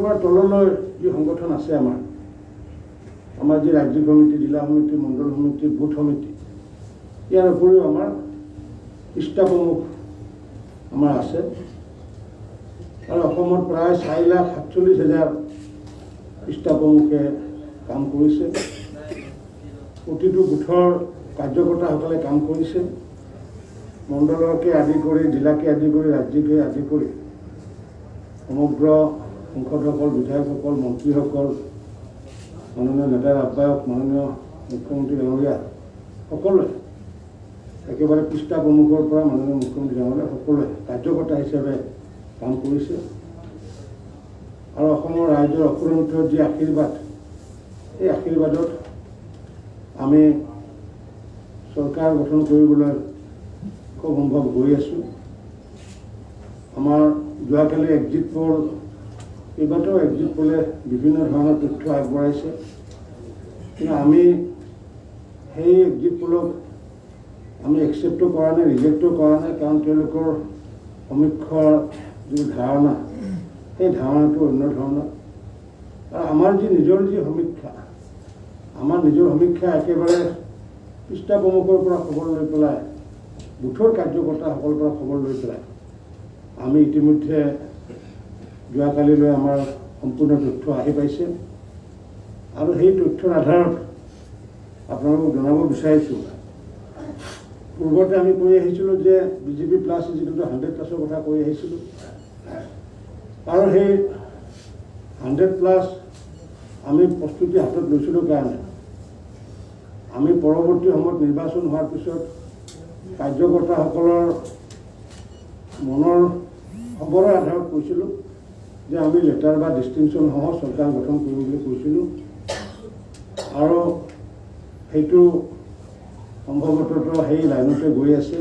একেবাৰে তললৈ যি সংগঠন আছে আমাৰ যি ৰাজ্যিক সমিতি, জিলা সমিতি, মণ্ডল সমিতি, বুথ সমিতি, ইয়াৰ উপৰিও আমাৰ পৃষ্ঠা প্ৰমুখ আমাৰ আছে আৰু অসমত প্ৰায় 4,47,000 পৃষ্ঠা প্ৰমুখে কাম কৰিছে। প্ৰতিটো বুথৰ কাৰ্যকৰ্তাসকলে কাম কৰিছে। মণ্ডলকে আদি কৰি, জিলাকে আদি কৰি, ৰাজ্যিকে আদি কৰি সমগ্ৰ সাংসদসকল, বিধায়কসকল, মন্ত্ৰীসকল, মাননীয় নেতাৰ আহ্বায়ক, মাননীয় মুখ্যমন্ত্ৰী ডাঙৰীয়া সকলোৱে একেবাৰে পৃষ্ঠা প্ৰমুখৰ পৰা মাননীয় মুখ্যমন্ত্ৰী ডাঙৰীয়া সকলোৱে কাৰ্যকৰ্তা হিচাপে কাম কৰিছে আৰু অসমৰ ৰাইজৰ অফুৰন্ত যি আশীৰ্বাদ, এই আশীৰ্বাদত আমি চৰকাৰ গঠন কৰিবলৈ খুব সম্ভৱ গৈ আছোঁ। আমাৰ যোৱাকালি এক্সিট পোল, কেইবাটাও এক্সিট পোলে বিভিন্ন ধৰণৰ তথ্য আগবঢ়াইছে, কিন্তু আমি সেই এক্সিট পোলক আমি একচেপ্টো কৰা নাই, ৰিজেক্টো কৰা নাই, কাৰণ তেওঁলোকৰ সমীক্ষাৰ যি ধাৰণা, সেই ধাৰণাটো অন্য ধৰণৰ। আৰু আমাৰ যি নিজৰ যি সমীক্ষা, আমাৰ নিজৰ সমীক্ষা একেবাৰে পৃষ্ঠা প্ৰমুখৰ পৰা খবৰ লৈ পেলাই, বুথৰ কাৰ্যকৰ্তাসকলৰ পৰা খবৰ লৈ পেলাই আমি ইতিমধ্যে যোৱাকালিলৈ আমাৰ সম্পূৰ্ণ তথ্য আহি পাইছে আৰু সেই তথ্যৰ আধাৰত আপোনালোকক জনাব বিচাৰিছোঁ। পূৰ্বতে আমি কৈ আহিছিলোঁ যে BJP প্লাছ যিটো 100+ কথা কৈ আহিছিলোঁ আৰু সেই 100+ আমি প্ৰস্তুতি হাতত লৈছিলোঁ কাৰণে আমি পৰৱৰ্তী সময়ত নিৰ্বাচন হোৱাৰ পিছত কাৰ্যকৰ্তাসকলৰ মনৰ খবৰৰ আধাৰত কৈছিলোঁ যে আমি লেটাৰ বা ডিষ্টিংশ্যন সহ চৰকাৰ গঠন কৰিম বুলি কৈছিলোঁ আৰু সেইটো সম্ভৱতঃ সেই লাইনতে গৈ আছে।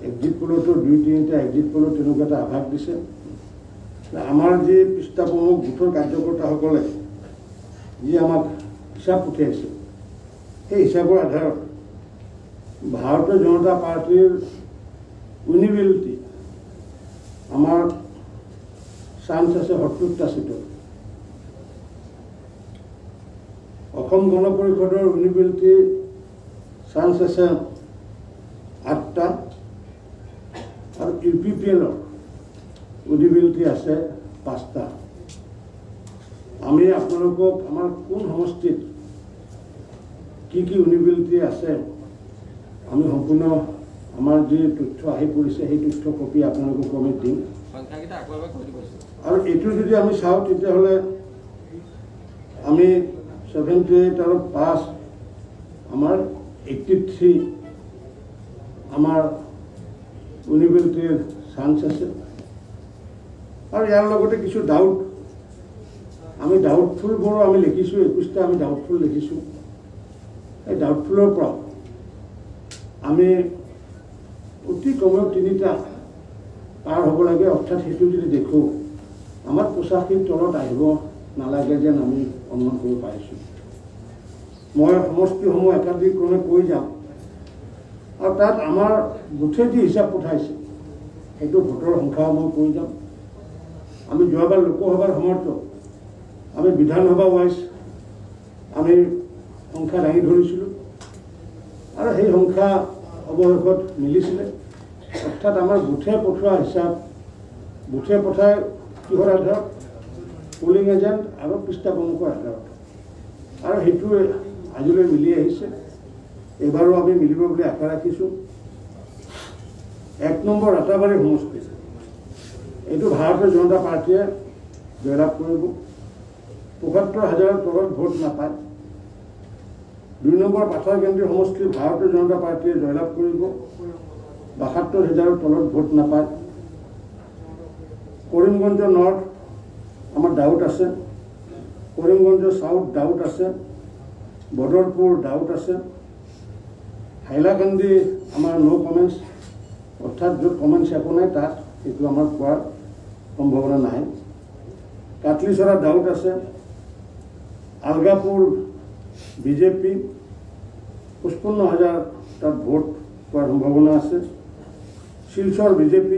এক্সিট পোলতো 2-3টা এক্সিট পোলত তেনেকুৱা এটা আভাস দিছে। আমাৰ যি পৃষ্ঠা প্ৰমুখ বুথৰ কাৰ্যকৰ্তাসকলে যি আমাক হিচাপ পঠিয়াইছে, সেই হিচাপৰ আধাৰত ভাৰতীয় জনতা পাৰ্টীৰ উইনিবিলিটি আমাৰ চান্স আছে 70টা চিটত। অসম গণ পৰিষদৰ উইনিবিলিটি চান্স আছে 8টা আৰু UPPLৰ উইনিবিলিটি আছে 5টা। আমি আপোনালোকক আমাৰ কোন সমষ্টিত কি কি উইনিবিলিটি আছে আমি সম্পূৰ্ণ আমাৰ যি তথ্য আহি পৰিছে সেই তথ্য কপি আপোনালোকক আমি দিম। আৰু এইটো যদি আমি চাওঁ তেতিয়াহ'লে আমি 78 আৰু 5 আমাৰ 83 আমাৰ উইনিবিলিটিৰ চান্স আছে। আৰু ইয়াৰ লগতে কিছু ডাউট, আমি ডাউটফুলবোৰো আমি লিখিছোঁ, 21টা আমি ডাউটফুল লিখিছোঁ। এই ডাউটফুলৰ পৰা আমি অতি কমেও 3টা পাৰ হ'ব লাগে, অৰ্থাৎ সেইটো যদি দেখোঁ আমাৰ 85ৰ তলত আহিব নালাগে যেন আমি অনুমান কৰিব পাৰিছোঁ। মই সমষ্টিসমূহ একাধিক্ৰমে কৈ যাম আৰু তাত আমাৰ বুথে যি হিচাপ পঠাইছে সেইটো ভোটৰ সংখ্যাও মই কৈ যাম। আমি যোৱাবাৰ লোকসভাৰ সময়তো আমি বিধানসভা ৱাইজ আমি সংখ্যা দাঙি ধৰিছিলোঁ আৰু সেই সংখ্যা অৱশেষত মিলিছিলে। অৰ্থাৎ আমাৰ বুথে পঠোৱা হিচাপ, বুথে পঠাই কিহৰ আধাৰত, পলিং এজেণ্ট আৰু পৃষ্ঠা প্ৰমুখৰ আধাৰত, আৰু সেইটোৱে আজিলৈ মিলি আহিছে। এইবাৰো আমি মিলিব বুলি আশা ৰাখিছোঁ। 1 নম্বৰ ৰাতাবাৰী সমষ্টি, এইটো ভাৰতীয় জনতা পাৰ্টীয়ে জয়লাভ কৰিব। ৭৫,000ৰ তলত ভোট নাপায়। 2 নম্বৰ পাথাৰকান্দি সমষ্টি ভাৰতীয় জনতা পাৰ্টীয়ে জয়লাভ কৰিব। ৭২,000ৰ তলত ভোট নাপায়। কৰিমগঞ্জ নৰ্থ আমাৰ ডাউট আছে, কৰিমগঞ্জ চাউথ ডাউট আছে, বদৰপুৰ ডাউট আছে, হাইলাকান্দি আমাৰ ন' কমেণ্টছ, অৰ্থাৎ য'ত কমেণ্টছ একো নাই তাত এইটো আমাৰ কোৱাৰ সম্ভাৱনা নাই। কাটলিচৰা ডাউট আছে, আলগাপুৰ BJP 55,000 তাত ভোট পোৱাৰ সম্ভাৱনা আছে। শিলচৰ BJP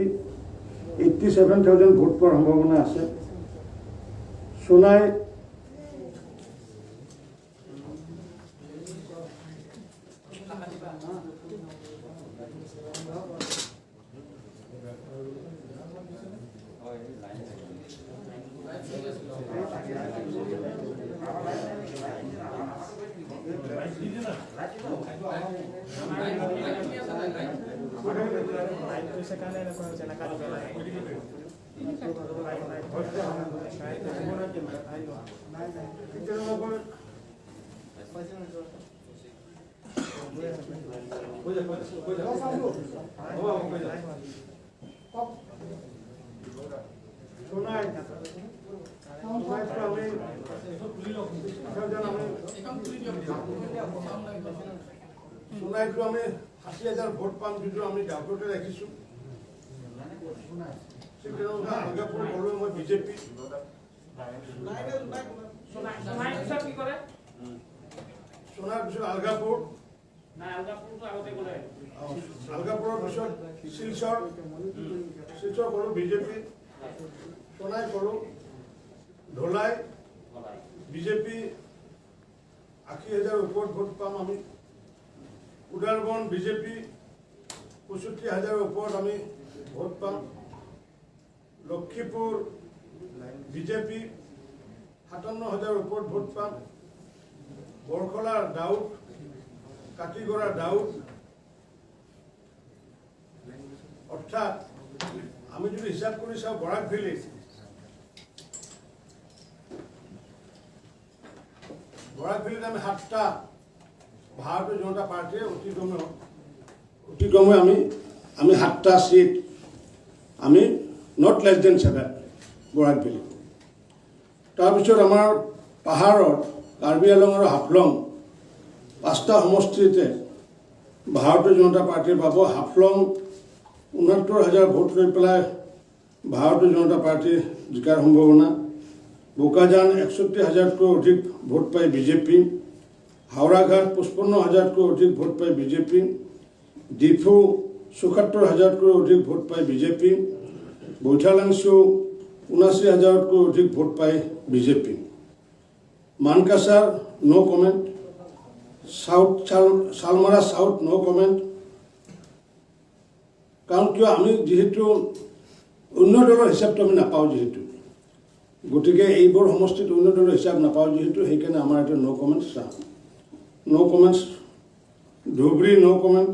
87,000 ভোট পোৱাৰ সম্ভাৱনা আছে। সোনাই সোনাইটো আমি ৮০,০০০ ভোট পাম যদিও আমি ডাউটতে ৰাখিছোঁ আলগাপুৰ ক'লোঁ মই বিজেপি সোনাৰ পিছত আলগাপুৰ আলগাপুৰৰ পিছত শিলচৰ ক'লোঁ বিজেপি সোনাই ক'লোঁ ধলাই বিজেপি ৮০,০০০ ওপৰত ভোট পাম আমি উদালবন বিজেপি ৬৫,০০০ ওপৰত আমি ভোট পাম লক্ষীপুৰ বিজেপি ৫৭,০০০ ওপৰত ভোট পাম বৰখলাৰ দাউদ কাটিগড়াৰ দাউদ অৰ্থাৎ আমি যদি হিচাপ কৰি চাওঁ বৰাক ভেলীত আমি ৭টা ভাৰতীয় জনতা পাৰ্টীয়ে অতি কমে আমি 7টা সিট আমি not less than 7 Barak valley তাৰপিছত আমাৰ পাহাৰৰ কাৰ্বি আংলং আৰু হাফলং 5টা সমষ্টিতে ভাৰতীয় জনতা পাৰ্টীৰ পাব হাফলং ৬৯,০০০ ভোট লৈ পেলাই ভাৰতীয় জনতা পাৰ্টীৰ জিকাৰ সম্ভাৱনা বোকাজান ৬১,০০০তকৈ অধিক ভোট পাই বিজেপি হাওড়াঘাট ৫৫,০০০তকৈ অধিক ভোট পাই বিজেপি ডিফু ৭৪,০০০তকৈ অধিক ভোট পাই বিজেপি বৈঠালাংছু ৭৯,০০০তকৈ অধিক ভোট পাই বিজেপি মানকাছাৰ ন' কমেণ্ট সাউথ শালমাৰা সাউথ ন' কমেণ্ট কাৰণ কিয় আমি যিহেতু অন্য দলৰ হিচাপটো আমি নাপাওঁ যিহেতু গতিকে এইবোৰ সমষ্টিত অন্য দলৰ হিচাপ নাপাওঁ যিহেতু সেইকাৰণে আমাৰ এটা ন' কমেণ্টছ ন' কমেণ্টছ ধুবুৰী ন' কমেণ্ট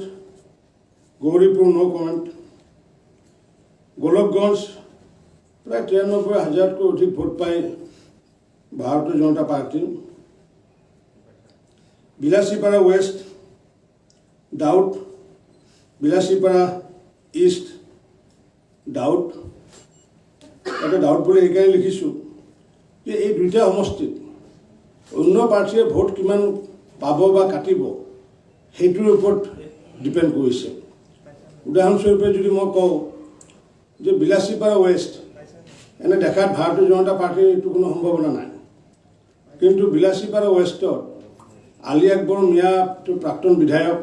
গৌৰীপুৰ ন' কমেণ্ট গোলকগঞ্জ প্ৰায় ৯৩,০০০তকৈ অধিক ভোট পাই ভাৰতীয় জনতা পাৰ্টি বিলাসীপাৰা ৱেষ্ট দাউদ বিলাসীপাৰা ইষ্ট দাউদ এটা ডাউট বুলি সেইকাৰণে লিখিছোঁ যে এই দুইটা সমষ্টিত অন্য প্ৰাৰ্থীয়ে ভোট কিমান পাব বা কাটিব সেইটোৰ ওপৰত ডিপেণ্ড কৰিছে উদাহৰণস্বৰূপে যদি মই কওঁ যে বিলাসীপাৰা ৱেষ্ট এনে দেখাত ভাৰতীয় জনতা পাৰ্টীৰ এইটো কোনো সম্ভাৱনা নাই কিন্তু বিলাসীপাৰা ৱেষ্টত আলী আকবৰ মিয়াটো প্ৰাক্তন বিধায়ক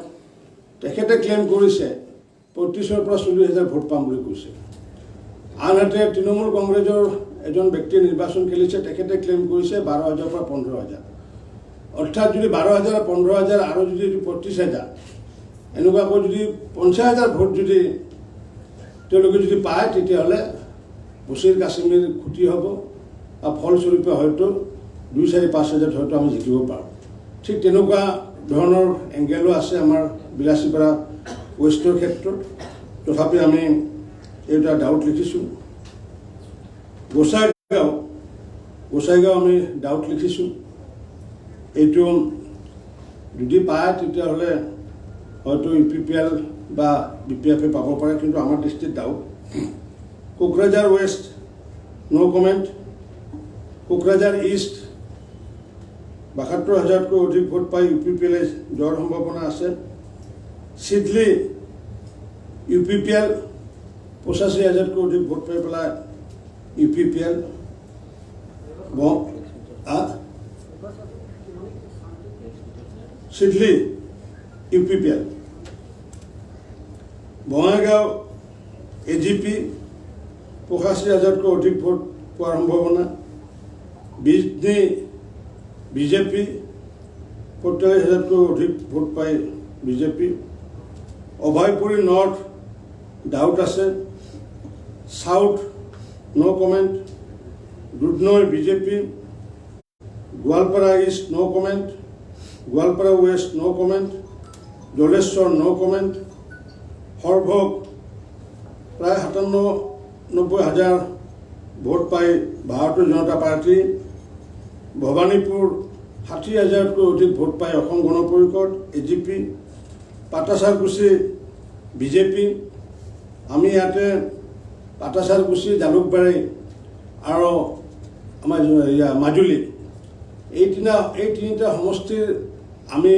তেখেতে ক্লেইম কৰিছে ৩৫,০০০ পৰা ৪০,০০০ ভোট পাম বুলি কৈছে আনহাতে তৃণমূল কংগ্ৰেছৰ এজন ব্যক্তিয়ে নিৰ্বাচন খেলিছে তেখেতে ক্লেইম কৰিছে ১২,০০০ পৰা ১৫,০০০ অৰ্থাৎ যদি ১২,০০০ ১৫,০০০ আৰু যদি ৩৫,০০০ এনেকুৱাকৈ যদি ৫০,০০০ ভোট যদি তেওঁলোকে যদি পায় তেতিয়াহ'লে বছিৰ কাশ্মীৰ খুটি হ'ব আৰু ফলস্বৰূপে হয়তো ২,৪,৫,০০০ হয়তো আমি জিকিব পাৰোঁ ঠিক তেনেকুৱা ধৰণৰ এংগেলো আছে আমাৰ বিলাসীপাৰা ৱেষ্টৰ ক্ষেত্ৰত তথাপি আমি এটা ডাউট লিখিছোঁ গোসাইগাঁও আমি ডাউট লিখিছোঁ এইটো যদি পায় তেতিয়াহ'লে হয়তো UPPL বা BPF পাব পাৰে কিন্তু আমাৰ দৃষ্টিত ডাউট কোকৰাঝাৰ ৱেষ্ট ন' কমেণ্ট কোকৰাঝাৰ ইষ্ট ৭২,০০০তকৈ অধিক ভোট পাই UPPL যোৱাৰ সম্ভাৱনা আছে চিডলি UPPL ৮৫,০০০তকৈ অধিক ভোট পাই পেলাই UPPL Sidli UPPL Bongaigaon AGP ৮৫,০০০তকৈ অধিক ভোট পোৱাৰ সম্ভাৱনা বিজনী বিজেপি ৪৫,০০০তকৈ অধিক ভোট পায় বিজেপি। অভয়পুৰী নৰ্থ ডাউট আছে। South no comment. Dudhnoi BJP. Goalpara east no comment. Goalpara west no comment. Jaleswar no comment. Sorbhog প্ৰায় ৯৭,০০০ ভোট পায় ভাৰতীয় জনতা পাৰ্টি। ভৱানীপুৰ ৬০,০০০তকৈ অধিক ভোট পায় অসম গণ পৰিষদ AGP। পাটাচাৰকুছি বিজেপি। আমি ইয়াতে পাটাচাৰকুছি, জালুকবাৰী আৰু আমাৰ মাজুলী এই তিনিটা সমষ্টিৰ আমি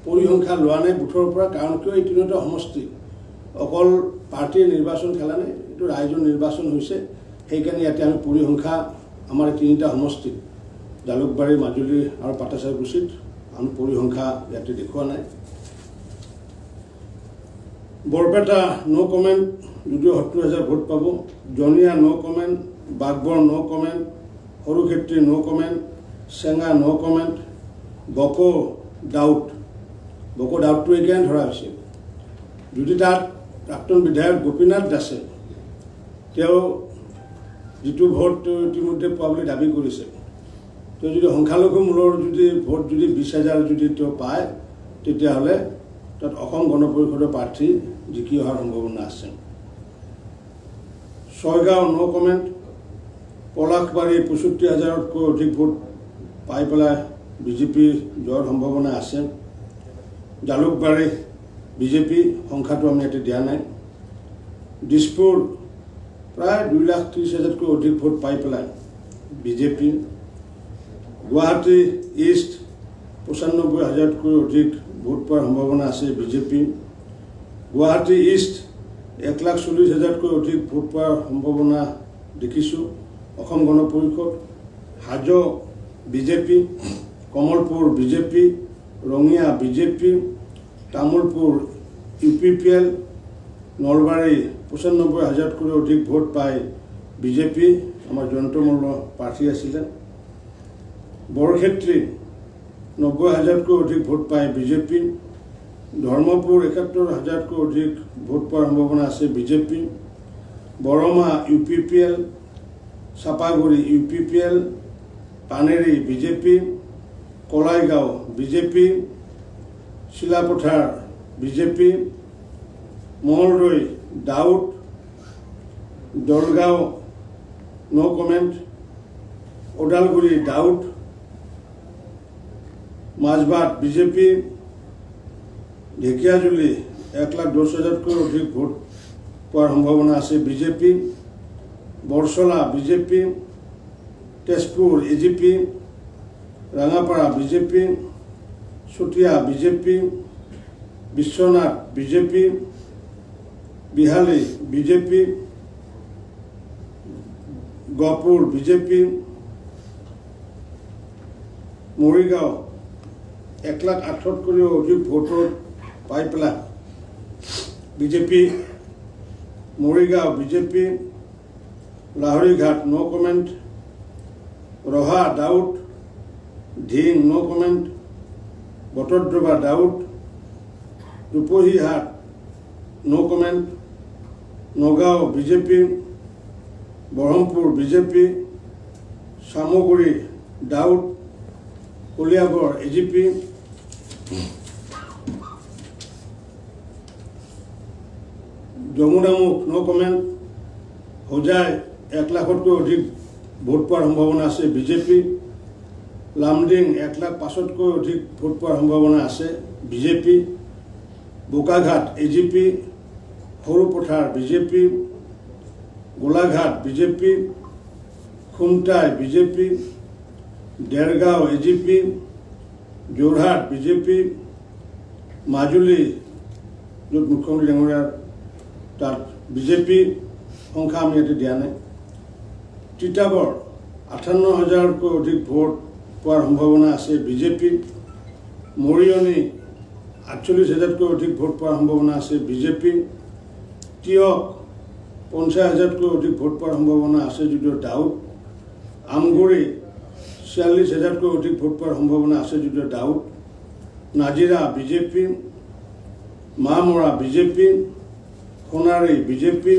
পৰিসংখ্যা লোৱা নাই বুথৰ পৰা। কাৰণ কিয় এই তিনিটা সমষ্টি অকল পাৰ্টীয়ে নিৰ্বাচন খেলা নাই, এইটো ৰাইজৰ নিৰ্বাচন হৈছে। সেইকাৰণে ইয়াতে আমি পৰিসংখ্যা আমাৰ তিনিটা সমষ্টি জালুকবাৰী, মাজুলী আৰু পাটাচাৰকুছিত আমি পৰিসংখ্যা ইয়াতে দেখুওৱা নাই। বৰপেটা নো কমেণ্ট, যদিও ৭০,০০০ ভোট পাব। জনিয়া নো কমেণ্ট। বাগবৰ নো কমেণ্ট। সৰুক্ষেত্ৰী নো কমেণ্ট। চেঙা নো কমেণ্ট। বকো ডাউট। বকো ডাউটটো এইকাৰণে ধৰা হৈছে, যদি তাত প্ৰাক্তন বিধায়ক গোপীনাথ দাসে তেওঁ যিটো ভোট ইতিমধ্যে পোৱা বুলি দাবী কৰিছে, তেওঁ যদি সংখ্যালঘু মূলৰ যদি ভোট যদি ২০,০০০ যদি তেওঁ পায়, তেতিয়াহ'লে তাত অসম গণ পৰিষদৰ প্ৰাৰ্থী জিকি অহাৰ সম্ভাৱনা আছে। ছয়গাঁও নো কমেণ্ট। পলাশবাৰী ৬৫,০০০তকৈ অধিক ভোট পাই পেলাই বিজেপি যোৱাৰ সম্ভাৱনা আছে। জালুকবাৰী বিজেপি, সংখ্যাটো আমি ইয়াতে দিয়া নাই। দিছপুৰ প্ৰায় ২,৩০,০০০তকৈ অধিক ভোট পাই পেলাই বিজেপি। গুৱাহাটী ইষ্ট ৯৫,০০০তকৈ অধিক ভোট পোৱাৰ সম্ভাৱনা আছে বিজেপি। গুৱাহাটী ইষ্ট ১,৪০,০০০তকৈ অধিক ভোট পোৱাৰ সম্ভাৱনা দেখিছোঁ Asom Gana Parishad. Hajo BJP. Kamalpur BJP. Rangia BJP. Tamulpur UPPL। Nalbari ৯৫,০০০তকৈ অধিক ভোট পায় বিজেপি, আমাৰ জয়ন্ত মল্ল প্ৰাৰ্থী আছিলে। বৰক্ষেত্ৰী ৯০,০০০তকৈ অধিক ভোট পায় বিজেপি। ধৰ্মপুৰ ৭১,০০০তকৈ অধিক ভোট পোৱাৰ সম্ভাৱনা আছে BJP. Baroma UPPL। Chapaguri UPPL। Panery BJP. Kalaigaon BJP. Silapathar BJP. Mangaldoi doubt. Dalgaon no comment. Udalguri doubt. Majbat BJP. Dhekiajuli ১,১০,০০০তকৈ অধিক ভোট পোৱাৰ সম্ভাৱনা আছে BJP. Barchalla BJP. Tezpur AGP। Rangapara BJP. Chatia BJP. Biswanath BJP. Behali BJP. Gohpur BJP. Morigaon ১,০৮,০০০তকৈও অধিক ভোটত পাই পেলাই BJP. Morigaon BJP. Laharighat no comment. Raha doubt. Dhing no comment. Batadroba doubt. Rupohihat no comment. Nagaon BJP. Barhampur BJP. Chamaguri doubt. Kaliabor AGP। জম্মুদামুখ নো কমেণ্ট। হোজাই ১,০০,০০০তকৈ অধিক ভোট পোৱাৰ সম্ভাৱনা আছে বিজেপি। লামডিং ১,০৫,০০০তকৈ অধিক ভোট পোৱাৰ সম্ভাৱনা আছে BJP. Bokakhat AGP। Sarupathar BJP. Golaghat BJP. Khumtai BJP. Dergaon AGP। Jorhat BJP. Majuli য'ত মুখ্যমন্ত্ৰী ডাঙৰীয়াৰ তাত বিজেপি, সংখ্যা আমি ইয়াতে দিয়া নাই। তিতাবৰ ৫৮,০০০তকৈ অধিক ভোট পোৱাৰ সম্ভাৱনা আছে বিজেপি। মৰিয়নি ৪৮,০০০তকৈ অধিক ভোট পোৱাৰ সম্ভাৱনা আছে বিজেপি। তিয়ক ৫০,০০০তকৈ অধিক ভোট পোৱাৰ সম্ভাৱনা আছে যদিও ডাউট। আমগুৰি 46,000তকৈ অধিক ভোট পোৱাৰ সম্ভাৱনা আছে যদিও doubt. Nazira BJP, Mahmora BJP, Sonari BJP,